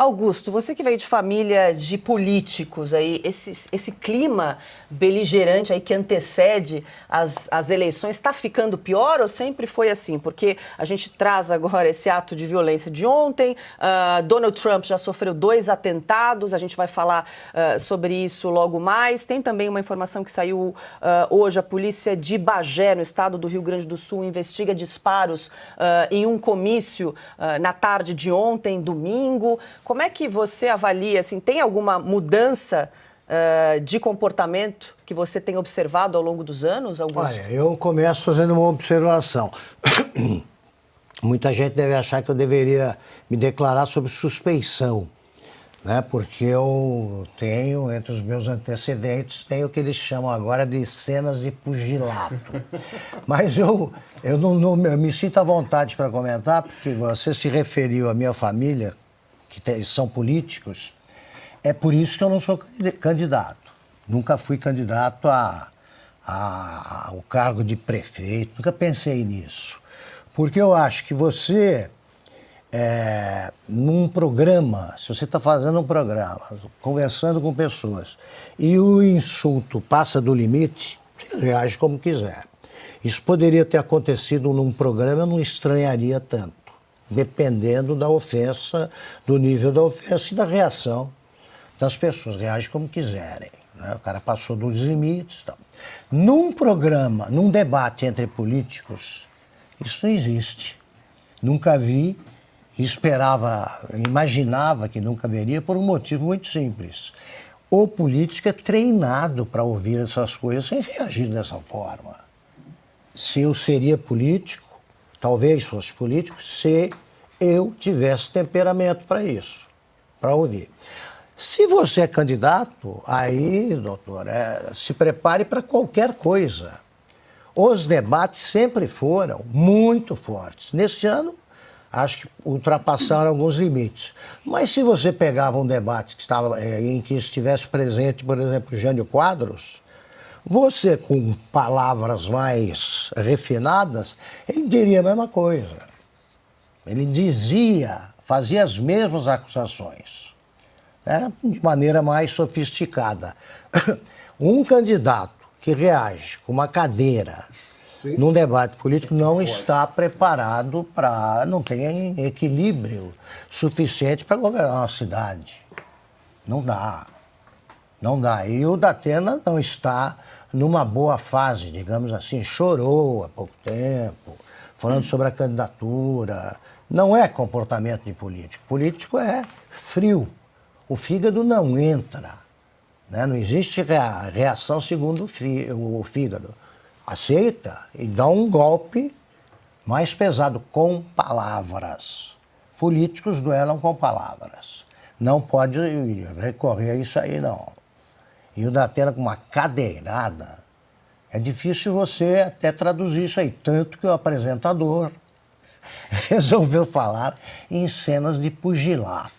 Augusto, você que veio de família de políticos, aí, esse clima beligerante aí que antecede as eleições está ficando pior ou sempre foi assim? Porque a gente traz agora esse ato de violência de ontem, Donald Trump já sofreu 2 atentados, a gente vai falar sobre isso logo mais. Tem também uma informação que saiu hoje, a polícia de Bagé, no estado do Rio Grande do Sul, investiga disparos em um comício na tarde de ontem, domingo. Como é que você avalia, assim, tem alguma mudança de comportamento que você tem observado ao longo dos anos, Augusto? Olha, eu começo fazendo uma observação. Muita gente deve achar que eu deveria me declarar sobre suspeição, né? Porque eu tenho, entre os meus antecedentes, tenho o que eles chamam agora de cenas de pugilato. Mas eu me sinto à vontade para comentar, porque você se referiu à minha família, que são políticos, é por isso que eu não sou candidato. Nunca fui candidato ao cargo de prefeito, nunca pensei nisso. Porque eu acho que você, num programa, se você está fazendo um programa, conversando com pessoas, e o insulto passa do limite, você reage como quiser. Isso poderia ter acontecido num programa, eu não estranharia tanto, dependendo da ofensa, do nível da ofensa e da reação das pessoas. Reagem como quiserem, né? O cara passou dos limites e tal. Num programa, num debate entre políticos, isso não existe. Nunca vi, imaginava que nunca veria por um motivo muito simples. O político é treinado para ouvir essas coisas sem reagir dessa forma. Se eu seria político, talvez fosse político, se eu tivesse temperamento para isso, para ouvir. Se você é candidato, aí, doutor, se prepare para qualquer coisa. Os debates sempre foram muito fortes. Neste ano, acho que ultrapassaram alguns limites. Mas se você pegava um debate em que estivesse presente, por exemplo, Jânio Quadros, você, com palavras mais refinadas, ele diria a mesma coisa. Ele fazia as mesmas acusações, né, de maneira mais sofisticada. Um candidato que reage com uma cadeira num debate político não está preparado não tem equilíbrio suficiente para governar uma cidade. Não dá. Não dá. E o Datena não está numa boa fase, digamos assim, chorou há pouco tempo, falando sobre a candidatura. Não é comportamento de político. Político é frio. O fígado não entra, né? Não existe reação segundo o fígado. Aceita e dá um golpe mais pesado com palavras. Políticos duelam com palavras. Não pode recorrer a isso aí, não. E o Datena com uma cadeirada, é difícil você até traduzir isso aí. Tanto que o apresentador resolveu falar em cenas de pugilato.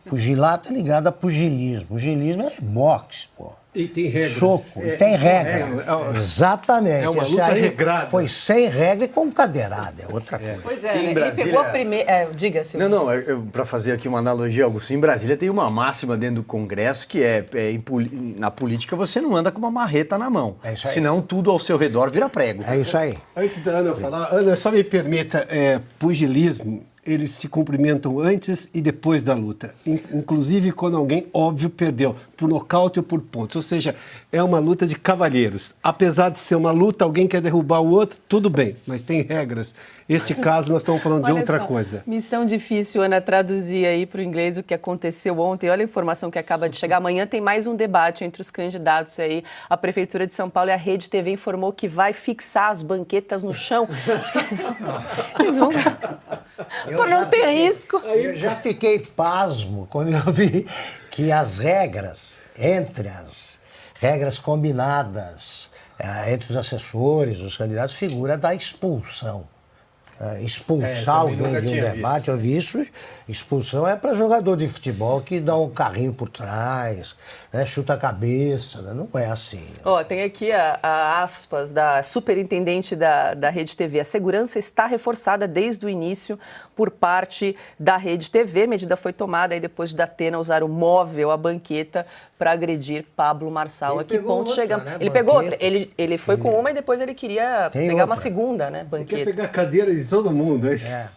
Pugilato é ligado a pugilismo. Pugilismo é boxe, pô. E tem regras. Soco, tem regra. Exatamente. É uma luta regrada. Foi sem regra e com cadeirada, é outra coisa. Pois é, Em ele Brasília... pegou a primeira... diga, Silvio. Não, para fazer aqui uma analogia, Augusto, em Brasília tem uma máxima dentro do Congresso que na política você não anda com uma marreta na mão. É isso aí. Senão tudo ao seu redor vira prego. É isso aí. Antes da Ana falar, Ana, só me permita, pugilismo, eles se cumprimentam antes e depois da luta. Inclusive quando alguém, óbvio, perdeu, por nocaute ou por pontos. Ou seja, é uma luta de cavalheiros. Apesar de ser uma luta, alguém quer derrubar o outro, tudo bem, mas tem regras. Este caso nós estamos falando de outra coisa. Missão difícil, Ana, traduzir aí para o inglês o que aconteceu ontem. Olha a informação que acaba de chegar. Amanhã tem mais um debate entre os candidatos aí. A Prefeitura de São Paulo e a Rede TV informou que vai fixar as banquetas no chão. Acho que eles vão... Por não ter risco. Eu já fiquei pasmo quando eu vi que as regras, entre as regras combinadas entre os assessores, os candidatos, figura da expulsão. expulsar também alguém nunca de um tinha debate. Eu vi isso. Expulsão é para jogador de futebol que dá um carrinho por trás, né, chuta a cabeça. Né? Não é assim. Ó, tem aqui a aspas da superintendente da Rede TV. A segurança está reforçada desde o início por parte da Rede TV. A medida foi tomada aí depois de Datena usar o móvel, a banqueta, para agredir Pablo Marçal. Ele A que pegou ponto outra, chegamos? né, Ele pegou outra. banqueta. Ele foi com uma e depois ele queria Tem pegar uma outra. segunda, né, Quer banqueta. pegar a cadeira de todo mundo, é isso? É.